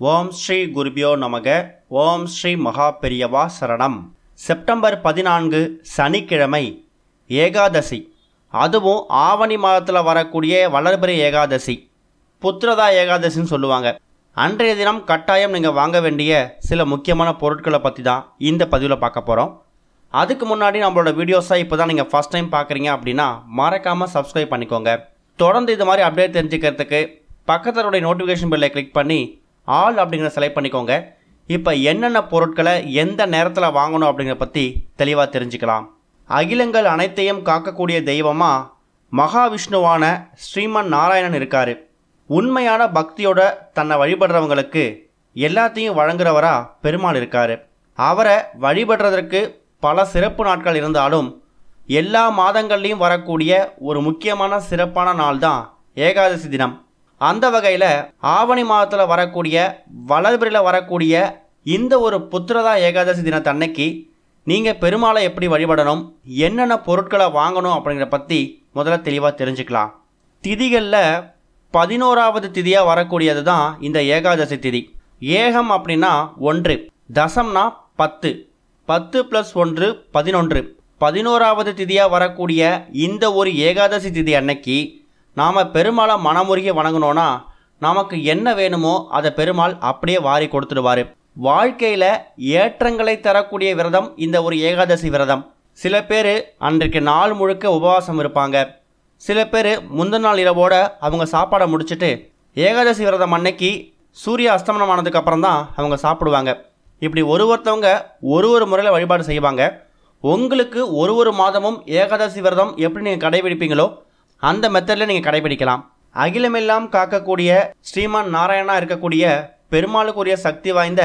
ஓம் ஸ்ரீ குருபியோ நமக. ஓம் ஸ்ரீ மகா பெரியவா சரணம். செப்டம்பர் 14 சனிக்கிழமை ஏகாதசி. அதுவும் ஆவணி மாதத்தில் வரக்கூடிய வளர்பிறை ஏகாதசி, புத்திரதா ஏகாதசின்னு சொல்லுவாங்க. அன்றைய தினம் கட்டாயம் நீங்கள் வாங்க வேண்டிய சில முக்கியமான பொருட்களை பற்றி தான் இந்த பதிவில் பார்க்க போகிறோம். அதுக்கு முன்னாடி நம்மளோட வீடியோஸாக இப்போ தான் நீங்கள் ஃபஸ்ட் டைம் பார்க்குறீங்க அப்படின்னா மறக்காமல் சப்ஸ்கிரைப் பண்ணிக்கோங்க. தொடர்ந்து இது மாதிரி அப்டேட் தெரிஞ்சுக்கிறதுக்கு பக்கத்தோடைய நோட்டிஃபிகேஷன் பெல்லை கிளிக் பண்ணி ஆல் அப்படிங்கிற செலக்ட் பண்ணிக்கோங்க. இப்போ என்னென்ன பொருட்களை எந்த நேரத்தில் வாங்கணும் அப்படிங்கிறத பற்றி தெளிவாக தெரிஞ்சுக்கலாம். அகிலங்கள் அனைத்தையும் காக்கக்கூடிய தெய்வமாக மகாவிஷ்ணுவான ஸ்ரீமன் நாராயணன் இருக்கார். உண்மையான பக்தியோட தன்னை வழிபடுறவங்களுக்கு எல்லாத்தையும் வழங்குறவரா பெருமாள் இருக்கார். அவரை வழிபடுறதற்கு பல சிறப்பு நாட்கள் இருந்தாலும் எல்லா மாதங்கள்லேயும் வரக்கூடிய ஒரு முக்கியமான சிறப்பான நாள் தான் ஏகாதசி தினம். அந்த வகையில் ஆவணி மாதத்தில் வரக்கூடிய வளர்பிறையில் வரக்கூடிய இந்த ஒரு புத்திரதா ஏகாதசி தினத்தன்னைக்கு நீங்கள் பெருமாளை எப்படி வழிபடணும், என்னென்ன பொருட்களை வாங்கணும் அப்படிங்கிற பற்றி முதல்ல தெளிவாக தெரிஞ்சுக்கலாம். திதிகளில் 11வது திதியாக வரக்கூடியது தான் இந்த ஏகாதசி திதி. ஏகம் அப்படின்னா 1, தசம்னா 10, 10 + 1 11. 11வது திதியாக வரக்கூடிய இந்த ஒரு ஏகாதசி திதி அன்னைக்கு நாம் பெருமாளை மனமுருகி வணங்கினோன்னா நமக்கு என்ன வேணுமோ அதை பெருமாள் அப்படியே வாரி கொடுத்துடுவார். வாழ்க்கையில் ஏற்றங்களை தரக்கூடிய விரதம் இந்த ஒரு ஏகாதசி விரதம். சில பேர் அன்றைக்கு நாள் முழுக்க உபவாசம் இருப்பாங்க. சில பேர் முந்தின நாள் இரவோட அவங்க சாப்பாடை முடிச்சுட்டு ஏகாதசி விரதம் அன்னைக்கு சூரிய அஸ்தமனம் ஆனதுக்கு அப்புறம் தான் அவங்க சாப்பிடுவாங்க. இப்படி ஒருத்தவங்க ஒரு முறையில் வழிபாடு செய்வாங்க. உங்களுக்கு ஒரு மாதமும் ஏகாதசி விரதம் எப்படி நீங்கள் கடைபிடிப்பீங்களோ அந்த மெத்தடில் நீங்கள் கடைபிடிக்கலாம். அகிலமெல்லாம் காக்கக்கூடிய ஸ்ரீமன் நாராயணா இருக்கக்கூடிய பெருமாளுக்குரிய சக்தி வாய்ந்த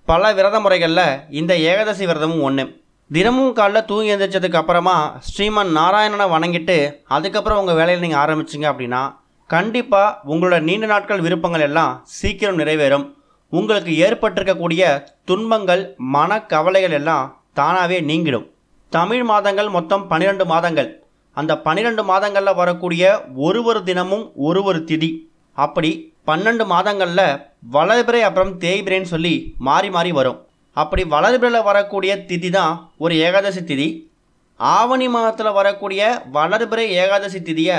பல விரத முறைகளில் இந்த ஏகாதசி விரதமும் ஒன்று. தினமும் காலைல தூங்கி எழுந்திரிச்சதுக்கு அப்புறமா ஸ்ரீமன் நாராயணனை வணங்கிட்டு அதுக்கப்புறம் உங்கள் வேலையில் நீங்கள் ஆரம்பிச்சிங்க அப்படின்னா கண்டிப்பாக உங்களோட நீண்ட நாட்கள் விருப்பங்கள் எல்லாம் சீக்கிரம் நிறைவேறும். உங்களுக்கு ஏற்பட்டிருக்கக்கூடிய துன்பங்கள், மனக்கவலைகள் எல்லாம் தானாகவே நீங்கிடும். தமிழ் மாதங்கள் மொத்தம் 12 மாதங்கள். அந்த 12 மாதங்களில் வரக்கூடிய ஒரு தினமும் ஒரு திதி. அப்படி 12 மாதங்களில் வளர்பிறை அப்புறம் தேய்பிறைன்னு சொல்லி மாறி மாறி வரும். அப்படி வளர்பிறையில் வரக்கூடிய திதி தான் ஒரு ஏகாதசி திதி. ஆவணி மாதத்தில் வரக்கூடிய வளர்பிறை ஏகாதசி திதியை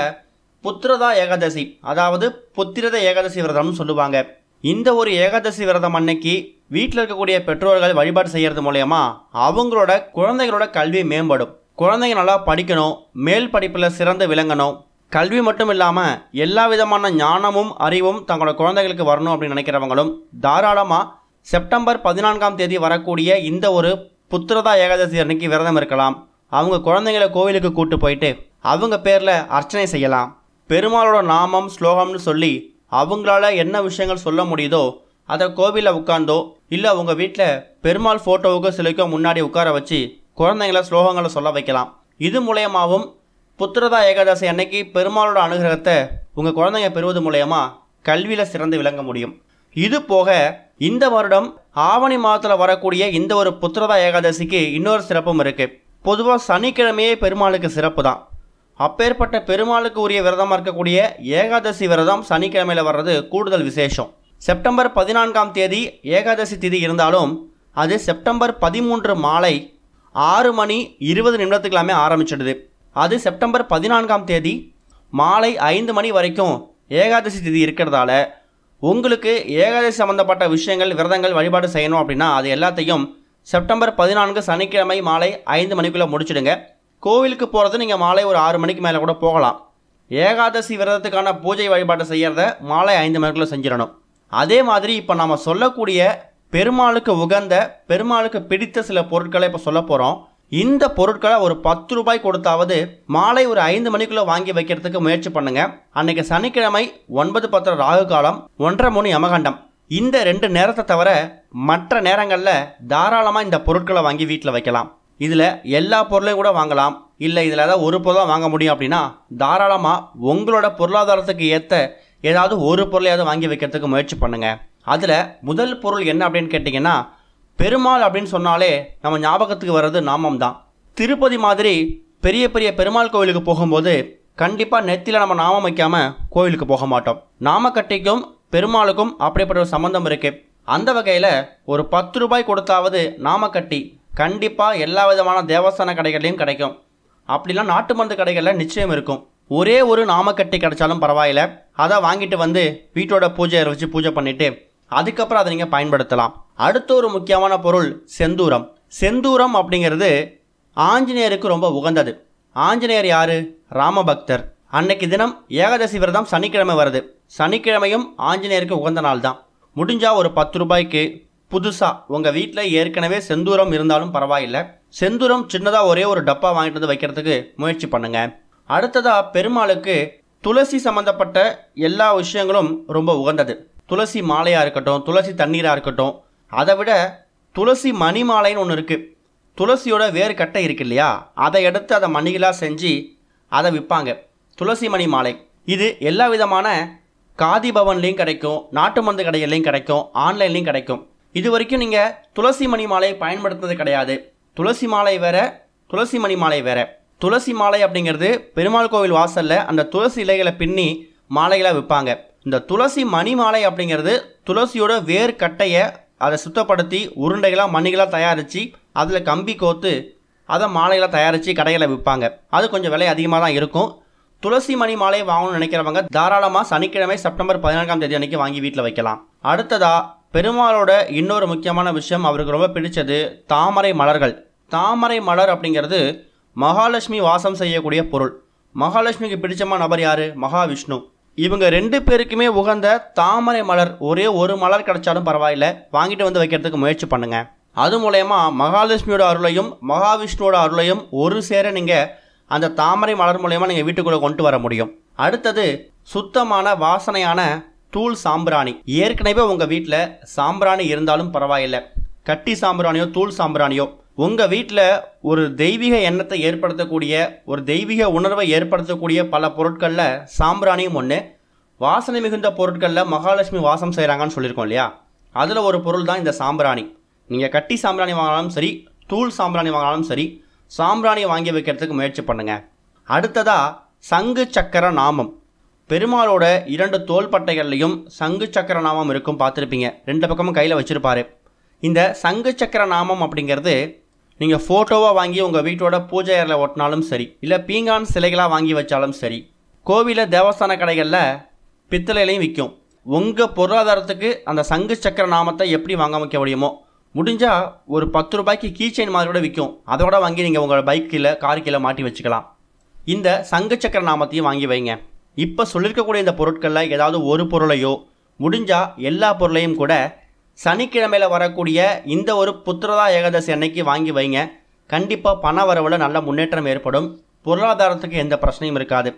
புத்திரதா ஏகாதசி, அதாவது புத்திரத ஏகாதசி விரதம்னு சொல்லுவாங்க. இந்த ஒரு ஏகாதசி விரதம் அன்னைக்கு வீட்டில் இருக்கக்கூடிய பெற்றோர்கள் வழிபாடு செய்கிறது மூலயமா அவங்களோட குழந்தைகளோட கல்வி மேம்படும். குழந்தைங்க நல்லா படிக்கணும், மேல் படிப்பில் சிறந்து விளங்கணும். கல்வி மட்டும் இல்லாமல் எல்லா விதமான ஞானமும் அறிவும் தங்களோட குழந்தைகளுக்கு வரணும் அப்படின்னு நினைக்கிறவங்களும் தாராளமாக செப்டம்பர் 14ஆம் தேதி வரக்கூடிய இந்த ஒரு புத்திரதா ஏகாதசி அன்னைக்கு விரதம் இருக்கலாம். அவங்க குழந்தைங்களை கோவிலுக்கு கூட்டு போயிட்டு அவங்க பேரில் அர்ச்சனை செய்யலாம். பெருமாளோட நாமம் ஸ்லோகம்னு சொல்லி அவங்களால என்ன விஷயங்கள் சொல்ல முடியுதோ அதை கோவிலில் உட்கார்ந்தோ இல்லை உங்கள் வீட்டில் பெருமாள் ஃபோட்டோவுக்கு சிலைக்கோ முன்னாடி உட்கார வச்சு குழந்தைங்கள ஸ்லோகங்களை சொல்ல வைக்கலாம். இது மூலயமாவும் புத்திரதா ஏகாதசி அன்னைக்கு பெருமாளோட அனுகிரகத்தை உங்கள் குழந்தைங்க பெறுவது மூலயமா கல்வியில் சிறந்து விளங்க முடியும். இது போக இந்த வருடம் ஆவணி மாதத்தில் வரக்கூடிய இந்த ஒரு புத்திரதா ஏகாதசிக்கு இன்னொரு சிறப்பும் இருக்குது. பொதுவாக சனிக்கிழமையே பெருமாளுக்கு சிறப்பு தான். அப்பேற்பட்ட பெருமாளுக்கு உரிய விரதமாக இருக்கக்கூடிய ஏகாதசி விரதம் சனிக்கிழமையில் வர்றது கூடுதல் விசேஷம். செப்டம்பர் 14ஆம் தேதி ஏகாதசி திதி இருந்தாலும் அது செப்டம்பர் 13 மாலை 6:20 ஆரம்பிச்சிடுது. அது செப்டம்பர் 14ஆம் தேதி மாலை 5 மணி வரைக்கும் ஏகாதசி திதி இருக்கிறதால உங்களுக்கு ஏகாதசி சம்மந்தப்பட்ட விஷயங்கள், விரதங்கள், வழிபாடு செய்யணும் அப்படின்னா அது எல்லாத்தையும் செப்டம்பர் 14 சனிக்கிழமை மாலை 5 மணிக்குள்ளே முடிச்சிடுங்க. கோவிலுக்கு போகிறது நீங்கள் மாலை ஒரு 6 மணிக்கு மேலே கூட போகலாம். ஏகாதசி விரதத்துக்கான பூஜை வழிபாடு செய்கிறத மாலை 5 மணிக்குள்ளே செஞ்சிடணும். அதே மாதிரி இப்போ நாம் சொல்லக்கூடிய பெருமாளுக்கு உகந்த, பெருமாளுக்கு பிடித்த சில பொருட்களை இப்போ சொல்ல போகிறோம். இந்த பொருட்களை ஒரு 10 ரூபாய் கொடுத்தாவது மாலை ஒரு 5 மணிக்குள்ளே வாங்கி வைக்கிறதுக்கு முயற்சி பண்ணுங்க. அன்னைக்கு சனிக்கிழமை 9:10 ராகு காலம், 1:30 யமகண்டம். இந்த 2 நேரத்தை தவிர மற்ற நேரங்களில் தாராளமாக இந்த பொருட்களை வாங்கி வீட்டில் வைக்கலாம். இதில் எல்லா பொருளையும் கூட வாங்கலாம். இல்லை இதில் ஏதாவது ஒரு பொருளாக வாங்க முடியும் அப்படின்னா தாராளமாக உங்களோட பொருளாதாரத்துக்கு ஏற்ற ஏதாவது ஒரு பொருளையாவது வாங்கி வைக்கிறதுக்கு முயற்சி பண்ணுங்கள். அதில் முதல் பொருள் என்ன அப்படின்னு கேட்டிங்கன்னா, பெருமாள் அப்படின்னு சொன்னாலே நம்ம ஞாபகத்துக்கு வர்றது நாமம் தான். திருப்பதி மாதிரி பெரிய பெரிய பெருமாள் கோவிலுக்கு போகும்போது கண்டிப்பாக நெத்தியில் நம்ம நாமம் வைக்காமல் கோவிலுக்கு போக மாட்டோம். நாமக்கட்டைக்கும் பெருமாளுக்கும் அப்படிப்பட்ட ஒரு சம்பந்தம் இருக்குது. அந்த வகையில் ஒரு 10 ரூபாய் கொடுத்தாவது நாமக்கட்டி கண்டிப்பாக எல்லா விதமான தேவஸ்தான கடைகள்லையும் கிடைக்கும். அப்படிலாம் நாட்டு மருந்து கடைகளில் நிச்சயம் இருக்கும். ஒரே ஒரு நாமக்கட்டி கிடைச்சாலும் பரவாயில்ல, அதை வாங்கிட்டு வந்து வீட்டோட பூஜையை வச்சு பூஜை பண்ணிவிட்டு அதுக்கப்புறம் அதை நீங்கள் பயன்படுத்தலாம். அடுத்த ஒரு முக்கியமான பொருள் செந்தூரம். செந்தூரம் அப்படிங்கிறது ஆஞ்சநேயருக்கு ரொம்ப உகந்தது. ஆஞ்சநேயர் யார்? ராமபக்தர். அன்னைக்கு தினம் ஏகாதசி விரதம் சனிக்கிழமை வருது. சனிக்கிழமையும் ஆஞ்சநேயருக்கு உகந்த நாள் தான். முடிஞ்சால் ஒரு 10 ரூபாய்க்கு புதுசாக உங்கள் வீட்டில் ஏற்கனவே செந்தூரம் இருந்தாலும் பரவாயில்லை, செந்தூரம் சின்னதாக ஒரே ஒரு டப்பா வாங்கிட்டு வந்து வைக்கிறதுக்கு முயற்சி பண்ணுங்கள். அடுத்ததாக பெருமாளுக்கு துளசி சம்மந்தப்பட்ட எல்லா விஷயங்களும் ரொம்ப உகந்தது. துளசி மாலையாக இருக்கட்டும், துளசி தண்ணீராக இருக்கட்டும், அதை விட துளசி மணி மாலைன்னு ஒன்று இருக்குது. துளசியோட வேறு கட்டை இருக்கு இல்லையா, அதை எடுத்து அதை மணிகளாக செஞ்சு அதை விற்பாங்க. துளசி மணி மாலை இது எல்லா விதமான காதி பவன்லேயும் கிடைக்கும், நாட்டு மருந்து கடைகள்லையும் கிடைக்கும், ஆன்லைன்லேயும் கிடைக்கும். இது வரைக்கும் நீங்கள் துளசி மணி மாலை பயன்படுத்துறது கிடையாது. துளசி மாலை வேற, துளசி மணி மாலை வேற. துளசி மாலை அப்படிங்கிறது பெருமாள் கோவில் வாசலில் அந்த துளசி இலைகளை பின்னி மாலைகளாக விற்பாங்க. இந்த துளசி மணி மாலை அப்படிங்கிறது துளசியோட வேர் கட்டையை அதை சுத்தப்படுத்தி உருண்டைகளாக மணிகளாக தயாரித்து அதில் கம்பி கோத்து அதை மாலைகளாக தயாரித்து கடைகளை விற்பாங்க. அது கொஞ்சம் விலை அதிகமாக தான் இருக்கும். துளசி மணி மாலை வாங்கணும்னு நினைக்கிறவங்க தாராளமாக சனிக்கிழமை செப்டம்பர் 14ஆம் தேதி அன்றைக்கி வாங்கி வீட்டில் வைக்கலாம். அடுத்ததாக பெருமாளோட இன்னொரு முக்கியமான விஷயம், அவருக்கு ரொம்ப பிடிச்சது தாமரை மலர்கள். தாமரை மலர் அப்படிங்கிறது மகாலட்சுமி வாசம் செய்யக்கூடிய பொருள். மகாலட்சுமிக்கு பிடிச்சமான நபர் யார்? மகாவிஷ்ணு. இவங்க 2 பேருக்குமே உகந்த தாமரை மலர் ஒரே ஒரு மலர் கிடைச்சாலும் பரவாயில்ல, வாங்கிட்டு வந்து வைக்கிறதுக்கு முயற்சி பண்ணுங்கள். அது மூலயமா மகாலட்சுமியோட அருளையும் மகாவிஷ்ணுவோட அருளையும் ஒரு சேர நீங்கள் அந்த தாமரை மலர் மூலயமா நீங்கள் வீட்டுக்குள்ளே கொண்டு வர முடியும். அடுத்தது சுத்தமான வாசனையான தூள் சாம்பிராணி. ஏற்கனவே உங்கள் வீட்டில் சாம்பிராணி இருந்தாலும் பரவாயில்லை, கட்டி சாம்பிராணியோ தூள் சாம்பிராணியோ, உங்கள் வீட்டில் ஒரு தெய்வீக எண்ணத்தை ஏற்படுத்தக்கூடிய, ஒரு தெய்வீக உணர்வை ஏற்படுத்தக்கூடிய பல பொருட்களில் சாம்பிராணியும் ஒன்று. வாசனை மிகுந்த பொருட்களில் மகாலட்சுமி வாசம் செய்கிறாங்கன்னு சொல்லியிருக்கோம் இல்லையா, அதில் ஒரு பொருள் தான் இந்த சாம்பிராணி. நீங்கள் கட்டி சாம்பிராணி வாங்கினாலும் சரி, தூள் சாம்பிராணி வாங்கினாலும் சரி, சாம்பிராணியை வாங்கி வைக்கிறதுக்கு முயற்சி பண்ணுங்கள். அடுத்ததாக சங்கு சக்கர நாமம். பெருமாளோட 2 தோள்பட்டைகள்லையும் சங்கு சக்கர நாமம் இருக்கும், பார்த்துருப்பீங்க. 2 பக்கமும் கையில் வச்சுருப்பாரு. இந்த சங்கு சக்கர நாமம் அப்படிங்கிறது நீங்கள் ஃபோட்டோவாக வாங்கி உங்கள் வீட்டோட பூஜை அறையில் ஒட்டினாலும் சரி, இல்லை பீங்கான் சிலைகளாக வாங்கி வச்சாலும் சரி, கோவிலில் தேவஸ்தான கடைகளில் பித்தளையிலையும் விற்கும். உங்கள் பொருளாதாரத்துக்கு அந்த சங்கு சக்கர நாமத்தை எப்படி வாங்க வைக்க முடியுமோ, முடிஞ்சால் ஒரு 10 ரூபாய்க்கு கீ செயின் மாதிரி கூட விற்கும், அதோட வாங்கி நீங்கள் உங்கள் பைக் கீழே கார் கீழே மாட்டி வச்சுக்கலாம். இந்த சங்கு சக்கர நாமத்தையும் வாங்கி வைங்க. இப்போ சொல்லியிருக்கக்கூடிய இந்த பொருட்களில் ஏதாவது ஒரு பொருளையோ, முடிஞ்சால் எல்லா பொருளையும் கூட சனிக்கிழமையில் வரக்கூடிய இந்த ஒரு புத்திரதா ஏகாதசி அன்னைக்கு வாங்கி வைங்க. கண்டிப்பாக பண வரவில் நல்ல முன்னேற்றம் ஏற்படும், பொருளாதாரத்துக்கு எந்த பிரச்சனையும் இருக்காது.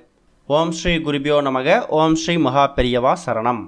ஓம் ஸ்ரீ குருபியோ நமக. ஓம் ஸ்ரீ மகா பெரியவா சரணம்.